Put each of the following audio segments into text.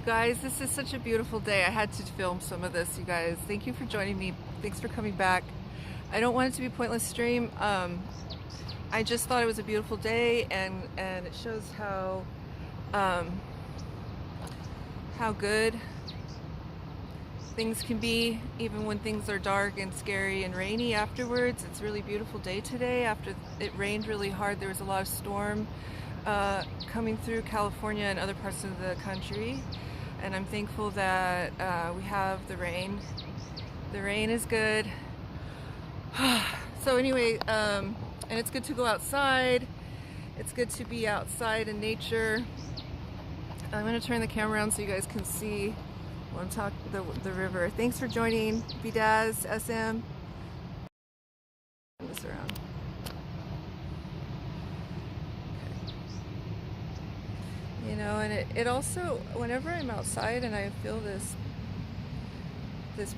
guys, this is such a beautiful day. I had to film some of this, you guys. Thank you for joining me. Thanks for coming back. I don't want it to be a pointless stream. I just thought it was a beautiful day, and it shows how good things can be, even when things are dark and scary and rainy afterwards. It's a really beautiful day today. After it rained really hard, there was a lot of storm coming through California and other parts of the country, and I'm thankful that we have the rain. The rain is good. So anyway, and it's good to go outside. It's good to be outside in nature. I'm going to turn the camera around so you guys can see when I'm talking the river. Thanks for joining, Bidaz, SM. Turn this around. Okay. You know, and it also, whenever I'm outside and I feel this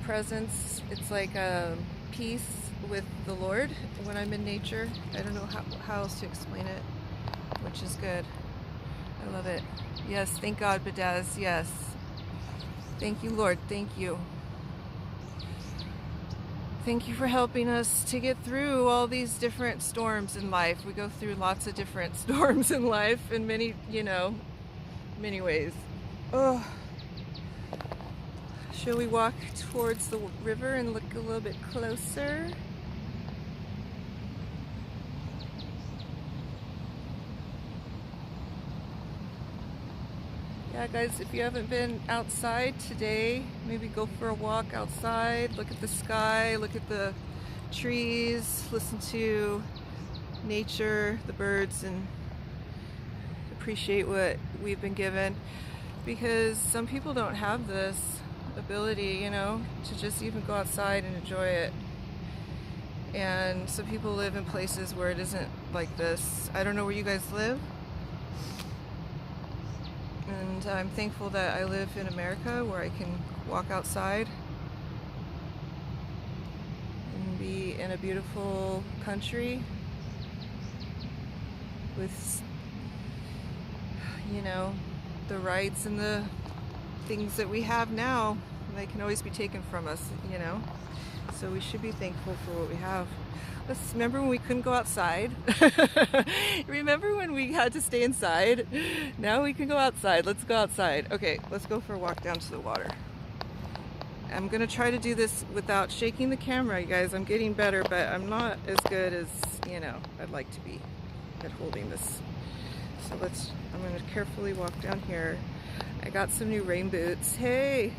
presence, it's like a peace with the Lord when I'm in nature. I don't know how else to explain it, which is good. I love it. Yes, thank God, Bidaz. Yes. Thank you, Lord. Thank you. Thank you for helping us to get through all these different storms in life. We go through lots of different storms in life in many, many ways. Oh. Shall we walk towards the river and look a little bit closer? Yeah, guys, if you haven't been outside today, maybe go for a walk outside, look at the sky, look at the trees, listen to nature, the birds, and appreciate what we've been given. Because some people don't have this ability, to just even go outside and enjoy it. And some people live in places where it isn't like this. I don't know where you guys live. And I'm thankful that I live in America where I can walk outside and be in a beautiful country with, the rights and the things that we have now. They can always be taken from us, So we should be thankful for what we have. Let's remember when we couldn't go outside. Remember when we had to stay inside? Now we can go outside. Let's go outside. Okay, let's go for a walk down to the water. I'm gonna try to do this without shaking the camera, you guys. I'm getting better, but I'm not as good as, I'd like to be at holding this. So I'm gonna carefully walk down here. I got some new rain boots. Hey,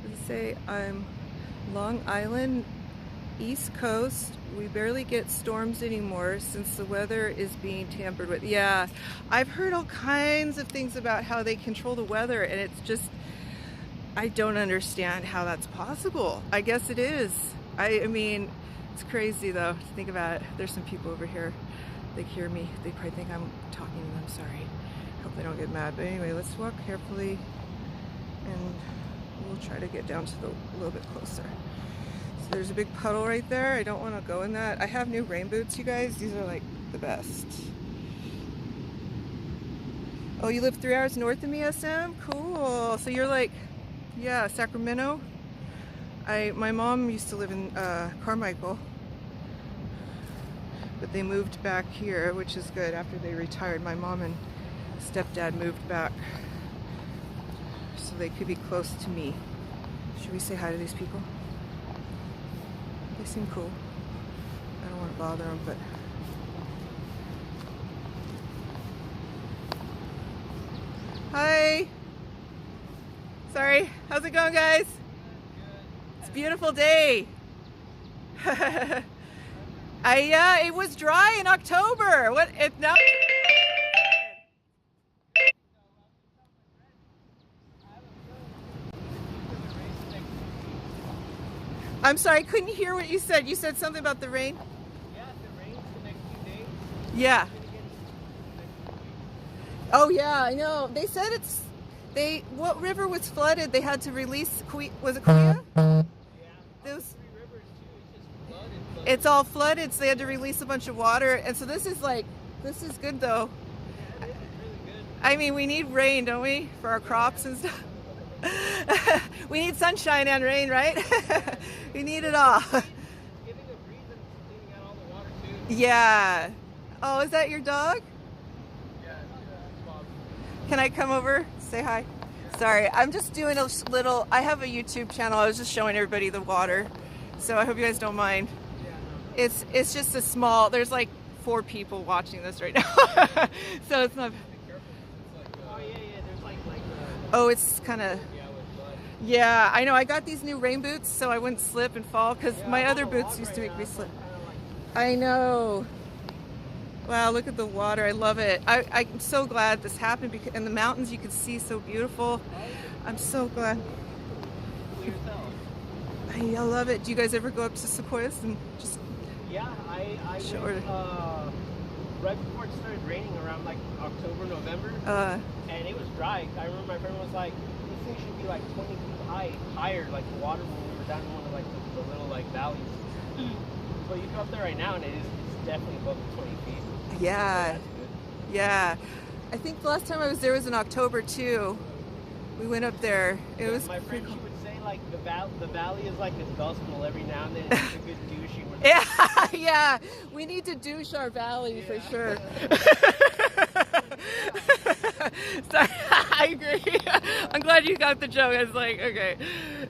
does it say I'm Long Island, East Coast? We barely get storms anymore since the weather is being tampered with. Yeah, I've heard all kinds of things about how they control the weather, and it's just, I don't understand how that's possible. I guess it is. I mean, it's crazy though to think about it. There's some people over here. They hear me. They probably think I'm talking to them. Sorry. Hope they don't get mad. But anyway, let's walk carefully, and we'll try to get down to a little bit closer. So there's a big puddle right there. I don't want to go in that. I have new rain boots, you guys. These are like the best. Oh, you live 3 hours north of me, SM? Cool. So you're like, yeah, Sacramento. My mom used to live in Carmichael, but they moved back here, which is good. After they retired, my mom and stepdad moved back so they could be close to me. Should we say hi to these people? They seem cool. I don't want to bother them, but hi. Sorry. How's it going, guys? It's a beautiful day. It was dry in October. What if now? I'm sorry, I couldn't hear what you said. You said something about the rain? Yeah, if it rains the next few days. Yeah. Oh yeah, I know. They said what river was flooded? They had to release, was it Kuya? Yeah. Those, 3 rivers too. It's just flooded. it's all flooded, so they had to release a bunch of water. And so this is good though. Yeah, it is really good. I mean, we need rain, don't we? For our crops and stuff. We need sunshine and rain, right? We need it all. Giving a breeze and cleaning out all the water too. Yeah. Oh, is that your dog? Yeah, it's Bob. Can I come over? Say hi. Sorry, I'm just doing a little, I have a YouTube channel. I was just showing everybody the water. So I hope you guys don't mind. Yeah, It's just a small, there's like 4 people watching this right now. So it's not, be careful. It's like, oh yeah, there's like oh, it's kind of, yeah, with mud. yeah, I know. I got these new rain boots so I wouldn't slip and fall because Yeah, my I'm other on the boots log used to right make me now, so slip. I'm kinda like, I know. Wow, look at the water. I love it. I'm so glad this happened because in the mountains you could see so beautiful. I'm so glad. clear as hell. I love it. Do you guys ever go up to Sequoias and just Yeah, I Sure. went, right before it started raining around like October, November, and it was dry. I remember my friend was like, this thing should be like 20 feet higher, like the water when we were down in one of like the little like valleys. But you go up there right now and it's definitely above the 20 feet. yeah, That's good. yeah. I think the last time I was there was in October too. We went up there. It was My pretty friend, she cool. would say like the valley is like a dust bowl every now and then. It's a good douchey. With Yeah, yeah. We need to douche our valley for Yeah. sure. Sorry, I agree. I'm glad you got the joke. I was like, okay.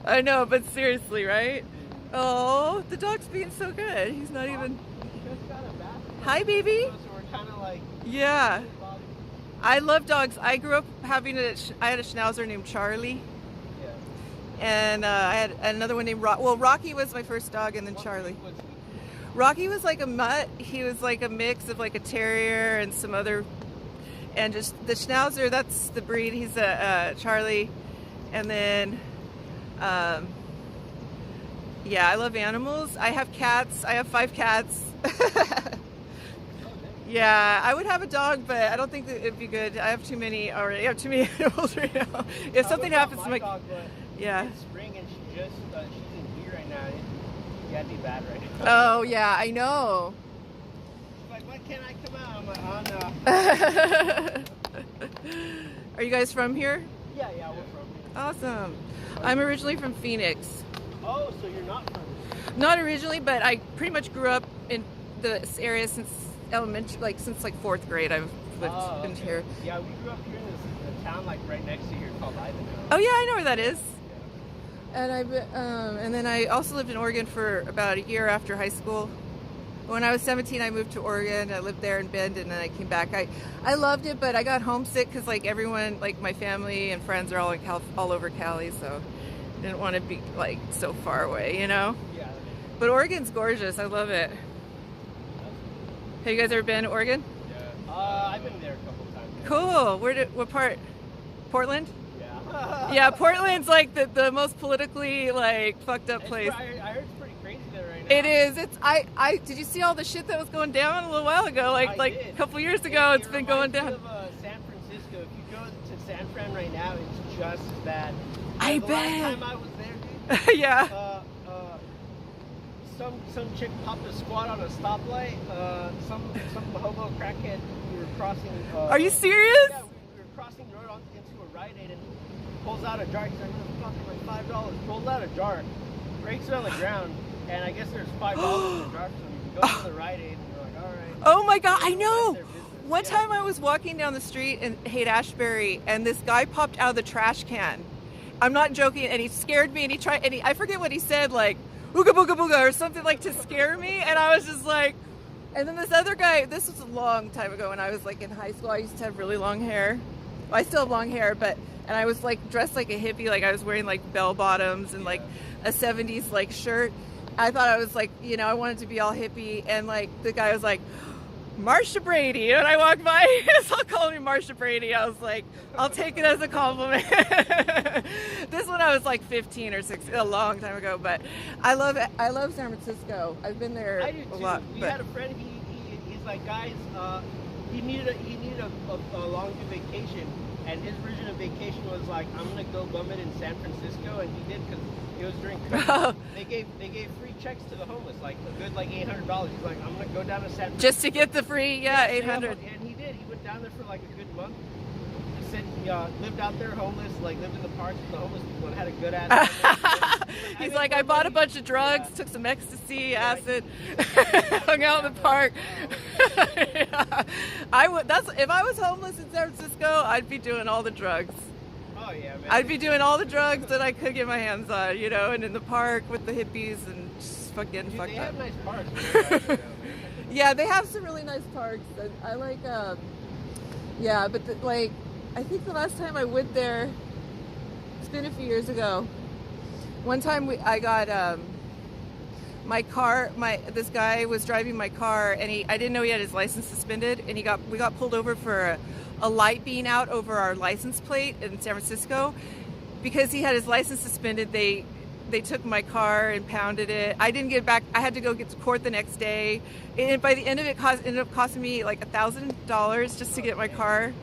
I know, but seriously, right? Oh, the dog's being so good. He's not even. Just got a bath. Hi, baby. So we're kind of like. Yeah. I love dogs. I grew up having I had a Schnauzer named Charlie, Yeah. and I had another one named Rocky was my first dog, and then Charlie. Was he? Rocky was like a mutt. He was like a mix of like a terrier and some other, and just the Schnauzer. That's the breed. He's a Charlie, and then, yeah, I love animals. I have cats. I have 5 cats. Yeah, I would have a dog, but I don't think that it'd be good. I have too many already. I have too many animals right now. If something happens to my dog, but yeah. it's spring and she's in heat right now. Yeah, it'd be bad right now. Oh yeah, I know. She's like, why can't I come out? I'm like, oh no. Are you guys from here? Yeah, we're from here. Awesome. I'm originally from Phoenix. Oh, so you're not from Not originally, but I pretty much grew up in this area since elementary, like since like 4th grade. I've lived in okay. here. Yeah, we grew up here in this town like right next to here called Ivanhoe. Oh yeah, I know where that is. Yeah. And then I also lived in Oregon for about a year after high school. When I was 17, I moved to Oregon. I lived there in Bend, and then I came back. I loved it, but I got homesick because like everyone, like my family and friends are all in all over Cali, so I didn't want to be like so far away, you know. Yeah. But Oregon's gorgeous. I love it. Have you guys ever been to Oregon? Yeah. I've been there a couple times. Cool. What part? Portland? Yeah. Yeah, Portland's like the most politically like fucked up It's place. I heard it's pretty crazy there right now. It is. It's I did you see all the shit that was going down a little while ago? I Like did. a couple years ago, It it's been going reminds me down. Of, San Francisco. If you go to San Fran right now, it's just as bad. I the bet. last time I was there, dude, Yeah. some chick popped a squat on a stoplight. Some hobo crackhead. We were crossing. Are you serious? Yeah, we were crossing the road into a Rite Aid, and he pulls out a jar. He's like, "Fucking like $5." Pulls out a jar, breaks it on the ground, and I guess there's $5 in the jar. So we go to the Rite Aid, and we're like, "All right." Oh my god, I That's know. their business. One Yeah. time I was walking down the street in Haight-Ashbury, and this guy popped out of the trash can. I'm not joking, and he scared me, and I forget what he said, like ooga booga booga or something like to scare me, and I was just like, and then this other guy, this was a long time ago when I was like in high school. I used to have really long hair. Well, I still have long hair, and I was like dressed like a hippie, like I was wearing like bell bottoms and like a 70s like shirt. I thought I was like, you know, I wanted to be all hippie, and like the guy was like, Marsha Brady, and I walked by, he was all calling me Marsha Brady. I was like, I'll take it as a compliment. This one I was like 15 or 16, a long time ago, but I love it. I love San Francisco. I've been there I do a too. lot. We But had a friend. He's like, guys, he needed a long vacation, and his version of vacation was like, I'm gonna go bum it in San Francisco, and he did because it was during COVID. They gave free checks to the homeless, like a good like $800. He's like, I'm gonna go down to San Francisco. just to get the free, yeah, stay up 800. on- And he did. He went down there for like a good month. Just said he lived out there homeless, like lived in the parks with the homeless people and had a good ass. He's like, I bought a bunch of drugs, took some ecstasy, acid, hung out in the park. Yeah. If I was homeless in San Francisco, I'd be doing all the drugs. Oh yeah, man. I'd be doing all the drugs that I could get my hands on, you know, and in the park with the hippies and just fucking Dude, fucked they up. have nice parks. Man. Yeah, they have some really nice parks. I like, yeah, but like, I think the last time I went there, it's been a few years ago. One time I got my car. This guy was driving my car, and I didn't know he had his license suspended, and we got pulled over for a light being out over our license plate in San Francisco because he had his license suspended. They took my car and pounded it. I didn't get it back. I had to go get to court the next day. And by the end of it, ended up costing me like $1,000 just to get my car.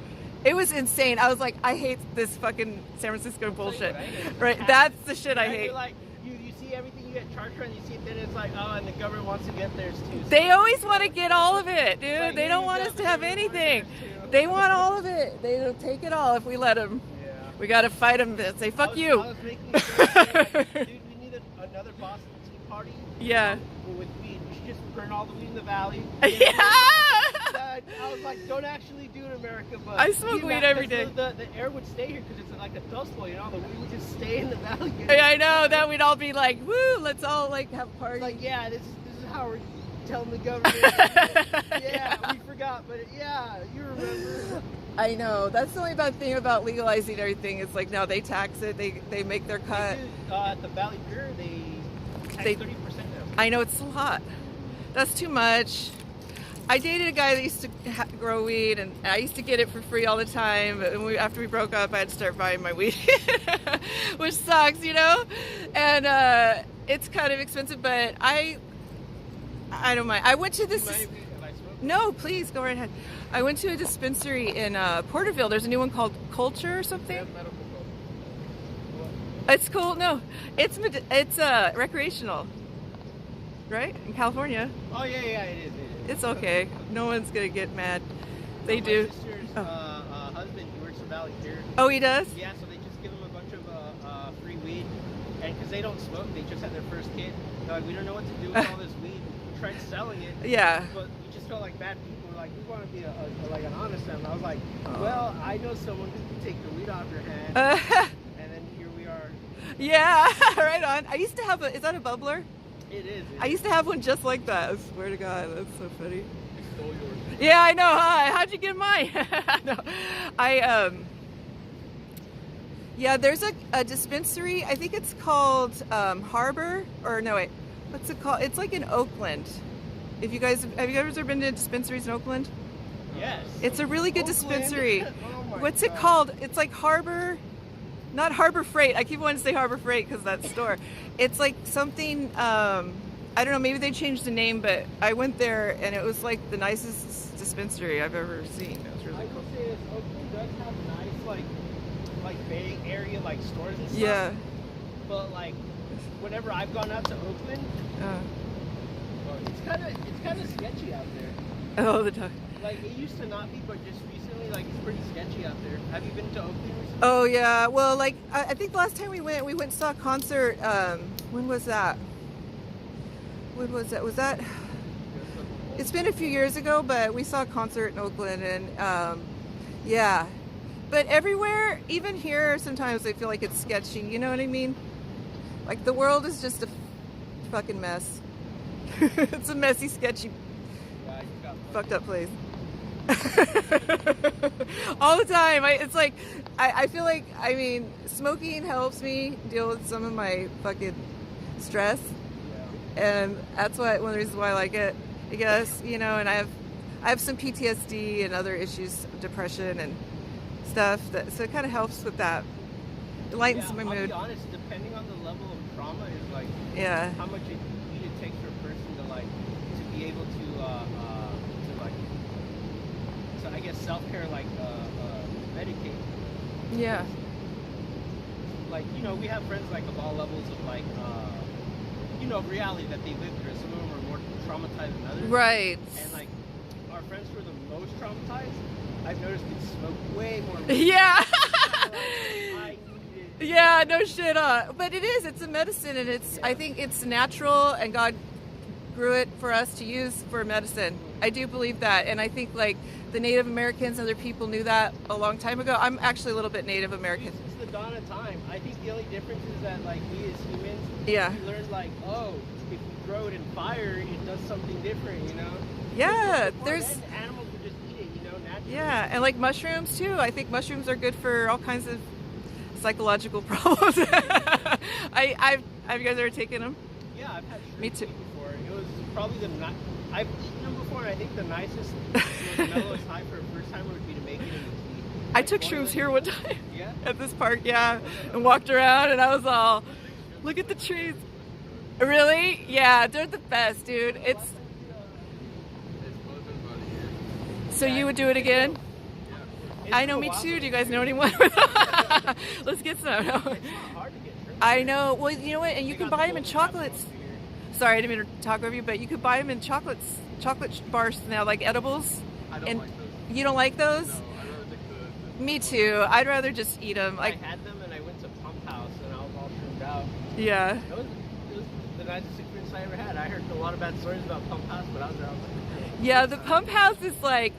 It was insane. I was like, I hate this fucking San Francisco bullshit. Right? That's the shit I hate. Like, you see everything you get charged for, and you see it, then it's like, oh, and the government wants to get theirs too. So They always want to get all of it, dude. like, They don't want us to have anything. They want all of it. They don't take it all if we let them. Yeah. We got to fight them. Say, fuck you. I was making sure, like, dude, we need another Boston Tea Party. Yeah. With weed. We should just burn all the weed in the valley. Yeah. I was like, don't actually do it in America, but I smoke weed every day. The air would stay here because it's like a dust bowl, you know. The weed would just stay in the valley. Yeah, I know. Then we'd all be like, woo, let's all like have a party. Like, yeah, this is how we're telling the government. Yeah, we forgot, but yeah, you remember. I know. That's the only bad thing about legalizing everything. It's like now they tax it. They make their cut. At the Valley Pier, they tax 30% now. I know, it's a lot. That's too much. I dated a guy that used to grow weed, and I used to get it for free all the time. And after we broke up, I had to start buying my weed, which sucks, you know. And it's kind of expensive, but I don't mind. I went to this. No, please go right ahead. I went to a dispensary in Porterville. There's a new one called Culture or something. It's cool. No, it's recreational, right? In California. Oh yeah, it is. It's okay. No one's gonna get mad. They My do. sister's husband, he works for Valley Pier. Oh, he does? Yeah, so they just give him a bunch of free weed, and because they don't smoke, they just had their first kid. They're like, we don't know what to do with all this weed. We tried selling it. Yeah. But we just felt like bad people. We're like, we want to be like an honest man. I was like, well, I know someone who can take the weed off your hand. And then here we are. Yeah, right on. I used to have is that a bubbler? It is. I used to have one just like that. I swear to God, that's so funny. I stole yours. Yeah, I know. Huh? How'd you get mine? No, yeah, there's a dispensary. I think it's called Harbor, or no, wait, what's it called? It's like in Oakland. Have you guys ever been to dispensaries in Oakland? Yes. It's a really good Oakland. dispensary. Oh my What's it God. called? It's like Harbor, not Harbor Freight. I keep wanting to say Harbor Freight because that store. It's like something, I don't know, maybe they changed the name, but I went there and it was like the nicest dispensary I've ever seen. It was I really will cool. say this, Oakland does have nice like Bay Area like stores and stuff. Yeah. But like whenever I've gone out to Oakland, it's kind of sketchy out there. All the time. Like it used to not be, but just recently, like it's pretty sketchy out there. Have you been to Oakland recently? Oh yeah. Well, like I think the last time we went and saw a concert. When was that? When was that? Was that? It's been a few years ago, but we saw a concert in Oakland, and yeah. But everywhere, even here, sometimes I feel like it's sketchy. You know what I mean? Like the world is just a fucking mess. It's a messy, sketchy, Yeah, you got fucked up place. All the time. It's like I feel like, I mean, smoking helps me deal with some of my fucking stress, and that's one of the reasons why I like it, I guess, you know. And I have some PTSD and other issues, depression and stuff, so it kind of helps with that. It lightens my I'll mood. be honest, depending on the level of trauma is like Yeah. how much it takes for a person to be able to like, so I guess self-care, like medicate. Yeah. Like, you know, we have friends like of all levels of like you know, reality that they live through. Some of them are more traumatized than others. Right. And like our friends who are the most traumatized, I've noticed it smoke way more. Yeah. I need it. Yeah, no shit. But it is. It's a medicine, and I think it's natural, and God grew it for us to use for medicine. I do believe that, and I think like the Native Americans and other people knew that a long time ago. I'm actually a little bit Native American. It's the dawn of time. I think the only difference is that like we as humans, Yeah. we learned like, oh, if we throw it in fire, it does something different, you know? Yeah, Before there's. then, animals would just eat it, you know, naturally. Yeah, and like mushrooms too. I think mushrooms are good for all kinds of psychological problems. Have you guys ever taken them? Yeah, I've had Me shrimp too. before. It was probably I've eaten them before, and I think the nicest, most mellowest high for a first timer would be to make it in the tea. I took shrooms here one time Yeah. at this park, yeah, and walked around, and I was all, look at the trees. Really? Yeah, they're the best, dude. It's. So you would do it again? It's I know, been a me while too. since- Do you guys know anyone? Let's get some. It's not hard to get shrimp. I know. Well, you know what? And you They can got buy the them in golden crab chocolates. ones here. Sorry, I didn't mean to talk over you, but you could buy them in chocolate bars now, like edibles. I don't And like those. you don't like those? No, I'd rather take the Me too. I'd rather just eat them. I Like, had them, and I went to Pump House, and I was all shrimmed out. yeah. It was the nicest experience I ever had. I heard a lot of bad stories about Pump House, but I was there. I was like, Yeah, the Pump House is like,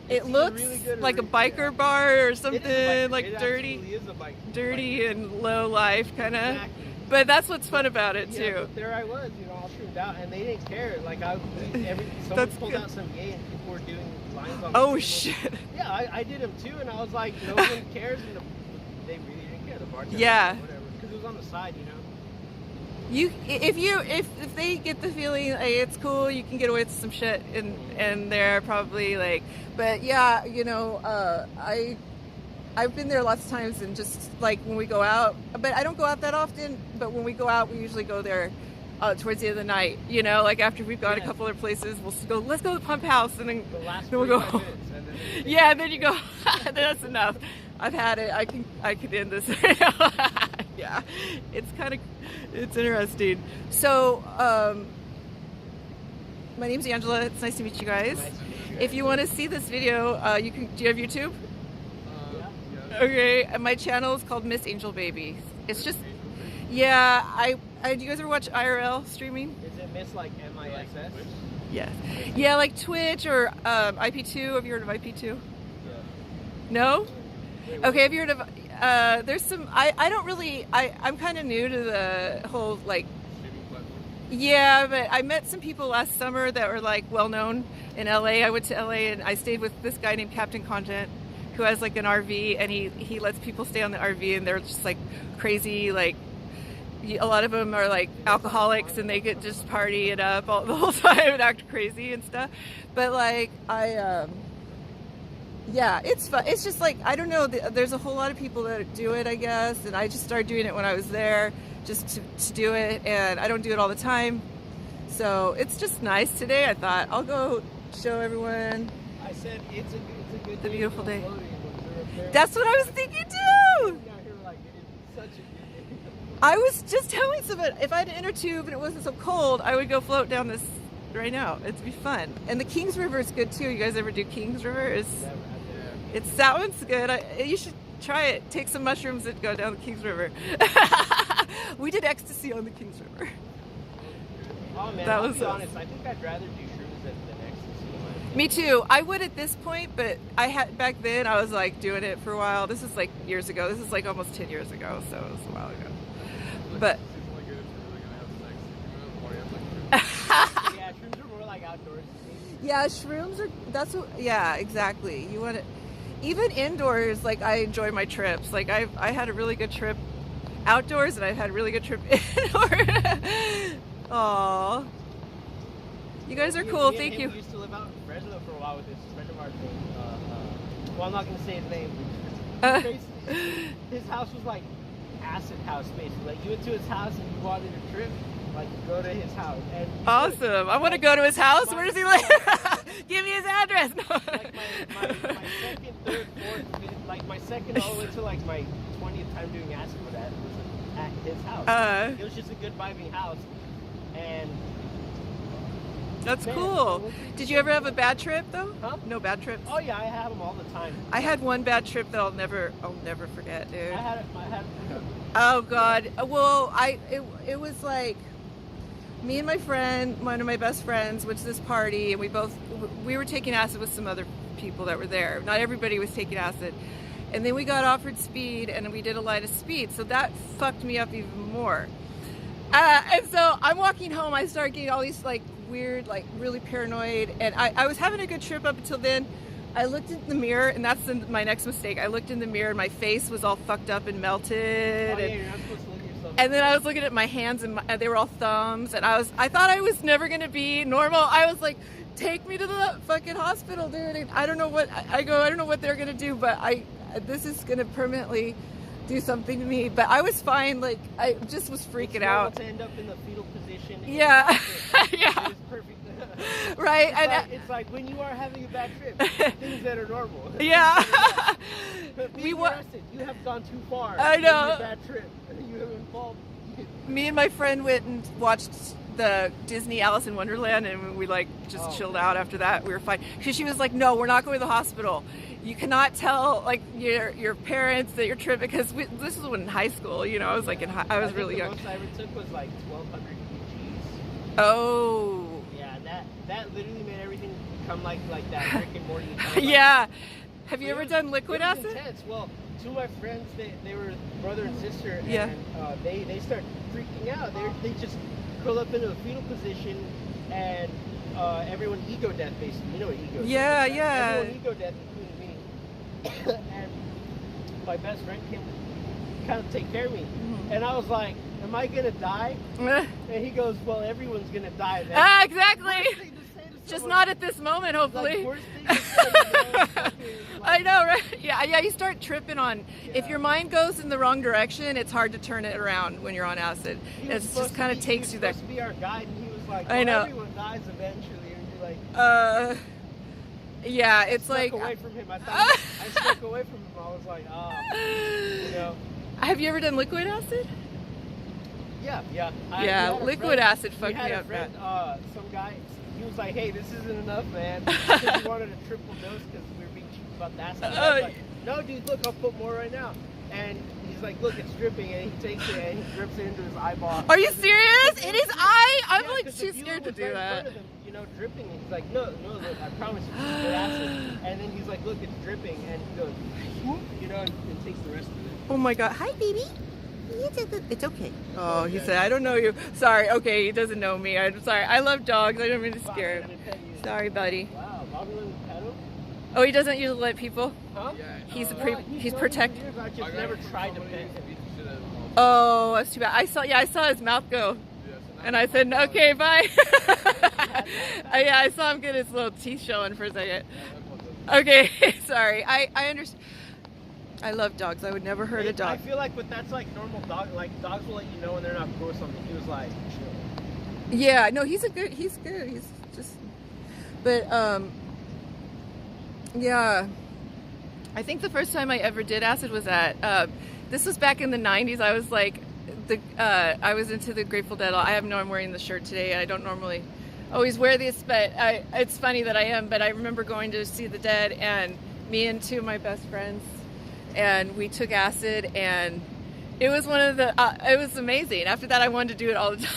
it It's either looks really good or like a really biker bad. bar or it is a something, biker. like It dirty, absolutely is a biker. dirty and low life kind of. Exactly. But that's what's fun about it Yeah, too. but there I was, you know, all trimmed out, and they didn't care. Like someone That's pulled good. out some gay, and people were doing lines on. Oh the table. shit. Yeah, I did them too, and I was like, no one cares, and they really didn't care. The bartender, Yeah. whatever, because it was on the side, you know. If they get the feeling hey, it's cool, you can get away with some shit and they're probably like, but yeah, you know, I've been there lots of times, and just like when we go out, but I don't go out that often, but when we go out, we usually go there towards the end of the night, you know, like after we've gone a Yeah. couple other places, let's go to the Pump House, and then The last then we'll go 45 home. minutes, and then Yeah, and then you go, that's enough. I've had it. I could end this. Yeah, it's interesting. So, my name's Angela. It's nice to meet you guys. Nice to meet you If you want to see this video, you can. Do you have YouTube? yeah. Okay, and my channel is called Miss Angel Baby. It's just, yeah. Do you guys ever watch IRL streaming? Is it Miss like MISS? Yes. Yeah, like Twitch or IP2. Have you heard of IP2? Yeah. No? Wait, Okay, have you heard of, there's some, I don't really, I'm kind of new to the whole, like, Streaming platform. yeah, but I met some people last summer that were, like, well-known in LA. I went to LA and I stayed with this guy named Captain Content, who has, like, an RV, and he lets people stay on the RV, and they're just, like, crazy, like, a lot of them are, like, alcoholics, and they get just party it up all the whole time and act crazy and stuff. But, like, yeah, it's fun. It's just like, I don't know, there's a whole lot of people that do it, I guess, and I just started doing it when I was there, just to do it, and I don't do it all the time. So it's just nice. Today I thought, I'll go show everyone. I said it's a good The day beautiful to go day. floating, but they're up there. That's what I was thinking too! Down here, like, it's such a good day. I was just telling someone, if I had an inner tube and it wasn't so cold, I would go float down this right now. It'd be fun. And the Kings River is good too. You guys ever do Kings River? It's that one's good. You should try it. Take some mushrooms and go down the Kings River. We did ecstasy on the Kings River. Oh man, That I'll was be awesome. honest. I think I'd rather do shrooms than ecstasy. Me too. I would at this point, but I had back then. I was like doing it for a while. This is like years ago. This is like almost 10 years ago, so it was a while ago. But Seems like good if you're really gonna have sex. If you're gonna party, I'm like, Yeah, shrooms are more like outdoors. yeah, shrooms are. That's what. Yeah, exactly. You want to. Even indoors, like I enjoy my trips. Like I had a really good trip outdoors, and I've had a really good trip indoors. Aw. You guys are cool. Me and Thank him you. used to live out in Fresno for a while with this friend of ours named, well, I'm not going to say his name. Uh. His house was like acid house, basically. Like, you went to his house and you wanted a trip, like, you go to his house. And you Awesome. I want to go to his house. Where does he live? Give me his address. No. like my second, third, fourth, fifth, like my second all the way to like my 20th time doing acid with that was at his house. It was just a good vibing house, and That's Man, cool. so Did you ever have a bad trip though? Huh? No bad trips. Oh yeah, I have them all the time. I had one bad trip that I'll never forget, dude. I had. Oh God. Well, it was like me and my friend, one of my best friends, went to this party, and we were taking acid with some other people that were there. Not everybody was taking acid, and then we got offered speed, and we did a line of speed, so that fucked me up even more. And so I'm walking home. I started getting all these like weird, like really paranoid, and I was having a good trip up until then. I looked in the mirror, and that's my next mistake. I looked in the mirror, and my face was all fucked up and melted. Oh, yeah, and, you're not supposed to look at yourself. and then I was looking at my hands, and they were all thumbs, and I thought I was never gonna be normal. I was like, take me to the fucking hospital, dude. And I don't know what I don't know what they're gonna do, but this is gonna permanently do something to me. But I was fine. Like I just was freaking It's normal out. to end up in the fetal position. Yeah. Yeah. It's perfect. Right. It's like when you are having a bad trip, things that are normal. Yeah. We were arrested. You have gone too far. I know. In your bad trip. You have involved. Me and my friend went and watched the Disney Alice in Wonderland, and we like just chilled out after that. We were fine. She was like, no, we're not going to the hospital. You cannot tell like your parents that you're tripping, because this was when in high school, you know. I was like I was really young. The most I ever took was like 1,200 kgs. Oh. Yeah, that literally made everything become like that Rick and Morty. Yeah. Have you ever was- done liquid it was acid? Intense. Well, two of my friends, they were brother and sister, and Yeah. they start freaking out. They just curl up into a fetal position, and everyone ego death basically. You know what ego? Yeah, death is, right? yeah. Everyone ego death, including me. And my best friend came to kind of take care of me, and I was like, "Am I gonna die?" And he goes, "Well, everyone's gonna die." Then. Ah, exactly. Worst thing to say to Just someone. not at this moment, hopefully. Like, worst thing to say, you know, fucking, I like, know, right? Yeah, you start tripping on. If your mind goes in the wrong direction, it's hard to turn it around when you're on acid. He was It supposed just kind of to be- takes he you was there. supposed to be our guide, and he was like, I well, know. everyone dies eventually, and you're like, Yeah, it's snuck like. away from him. I snuck away from him. I was like, you know, Have you ever done liquid acid? yeah. Yeah, we had a liquid friend- acid we fucked had me a up friend, some guy, he was like, hey, this isn't enough, man. Because he wanted a triple dose because we were being cheap about the acid. And I was like, no, dude, look, I'll put more right now. And he's like, look, it's dripping, and he takes it and he drips it into his eyeball. Are you serious? It is I'm Yeah, like 'cause too the scared to viewer was do right in that. front of him, you know, dripping. And he's like, no, look, I promise you, it's good acid. And then he's like, look, it's dripping, and he goes, whoop, you know, and takes the rest of it. Oh my god. Hi, baby. It's okay. Oh, he said, I don't know you. Sorry. Okay, he doesn't know me. I'm sorry. I love dogs. I don't mean to scare him. Sorry, buddy. Wow, Bobby let me pet him? Oh, he doesn't usually let people? Huh? Yeah. He's He's protected. known for years, I just never tried to pet him. Oh, that's too bad. I saw his mouth go. And I said, okay, bye. Yeah, I saw him get his little teeth showing for a second. Okay, sorry. I understand. I love dogs. I would never hurt a I dog. feel like, but that's like normal dog. Like dogs will let you know when they're not cool or something. He was like, chill. Yeah, no, he's good. He's just, but yeah. I think the first time I ever did acid was at, this was back in the 90s. I was like, I was into the Grateful Dead. I know I'm wearing the shirt today. I don't normally always wear this, but it's funny that I am. But I remember going to see the Dead, and me and two of my best friends, and we took acid, and it was one of the, it was amazing. After that, I wanted to do it all the time.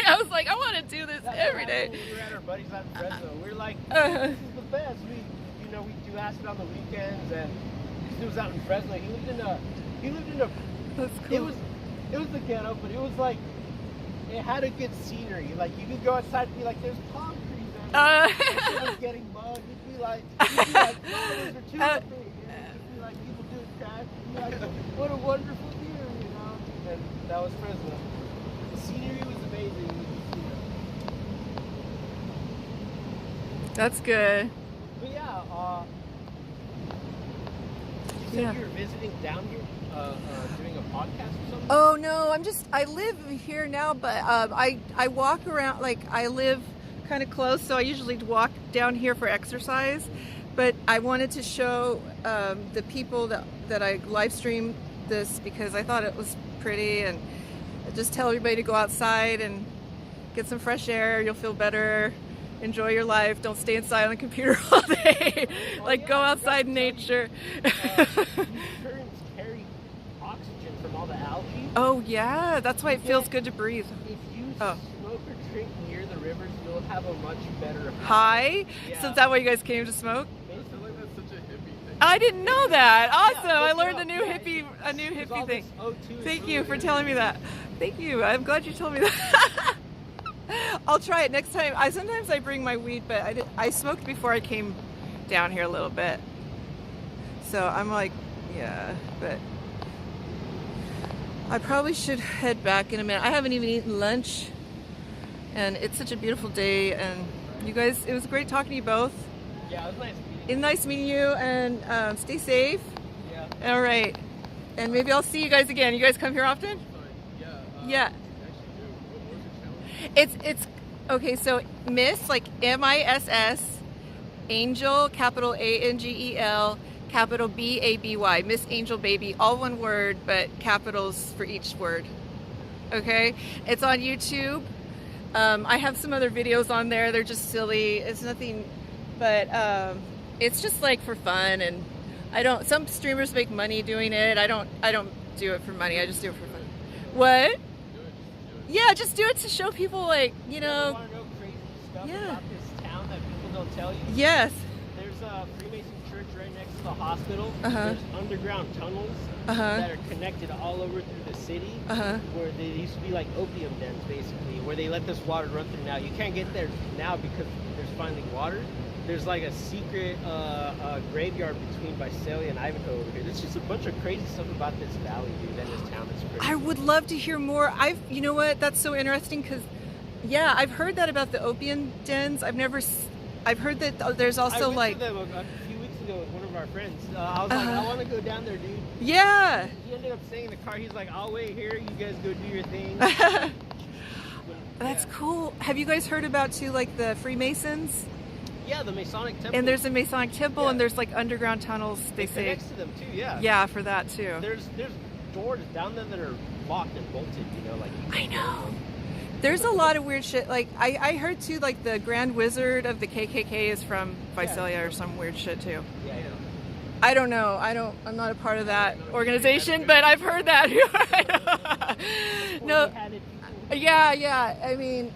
I was like, I want to do this That's every what day. happened when we were at our buddies out in Fresno. We were like, this is the best. We do acid on the weekends, and this dude was out in Fresno. He lived in a. That's cool. It was the ghetto, but it was like, it had a good scenery. Like you could go outside and be like, there's palm trees there. It was getting mud. You'd be like, oh, those are too big. And you'd be like, people doing crash. You'd be like, what a wonderful view, you know. And that was Fresno. The scenery was amazing. That's good. But yeah, you said you were visiting down here, doing a podcast or something? Oh no, I live here now, but I walk around, like I live kind of close, so I usually walk down here for exercise. But I wanted to show the people that I live stream this because I thought it was pretty, and just tell everybody to go outside and get some fresh air. You'll feel better. enjoy your life. Don't stay inside on the computer all day. Like yeah, go I outside in forgot to tell you. nature. These currents carry oxygen from all the algae. Oh yeah, that's why it feels good to breathe. If you Oh. smoke or drink near the rivers, you'll have a much better Hi. Yeah. So is that why you guys came to smoke? I feel like that's such a hippie thing. I didn't know that. Awesome. Yeah, I look it learned up. a new Yeah, hippie There's all thing. this O2 Thank you for fluid. telling me that. Thank you. I'm glad you told me that. I'll try it next time. Sometimes I bring my weed, but I smoked before I came down here a little bit. So I'm like, yeah, but I probably should head back in a minute. I haven't even eaten lunch, and it's such a beautiful day. And you guys, it was great talking to you both. Yeah, it was nice meeting you. It's nice meeting you, and stay safe. Yeah. All right, and maybe I'll see you guys again. You guys come here often? Yeah. Yeah. Actually do. What was your challenge? It's okay. So Miss, like MISS, Angel, capital ANGEL, capital BABY, Miss Angel Baby, all one word, but capitals for each word. Okay, it's on YouTube. I have some other videos on there. They're just silly. It's nothing, but it's just like for fun. And I don't. Some streamers make money doing it. I don't do it for money. I just do it for fun. What? Do it. Yeah, just do it to show people, like, you You know. want to know crazy stuff Yeah. about this town that people don't tell you? Yes. There's a Freemason church right next to the hospital. Uh-huh. There's underground tunnels Uh-huh. that are connected all over through the city. Uh-huh. Where they used to be like opium dens, basically, where they let this water run through. Now you can't get there now because there's finally water. There's like a secret graveyard between Visalia and Ivanhoe over here. There's just a bunch of crazy stuff about this valley, dude, and this town. It's crazy. I would love to hear more. You know what? That's so interesting because, yeah, I've heard that about the opium dens. I've heard that there's I also went like, to them a few weeks ago with one of our friends. I was like, I want to go down there, dude. yeah. He ended up staying in the car. He's like, I'll wait here. You guys go do your thing. That's Yeah. cool. Have you guys heard about too, like the Freemasons? Yeah, the Masonic temple. And there's a Masonic temple, Yeah. and there's like underground tunnels. They It say, connects to them too. Yeah. yeah, for that too. There's doors down there that are locked and bolted. You know, like you I can't get know. in them. There's a lot of weird shit. Like I heard too, like the Grand Wizard of the KKK is from Visalia or some weird shit too. Yeah, yeah. I don't know. I'm not a part of that organization, but I've heard that. Before No. they had it, people- Yeah. I mean,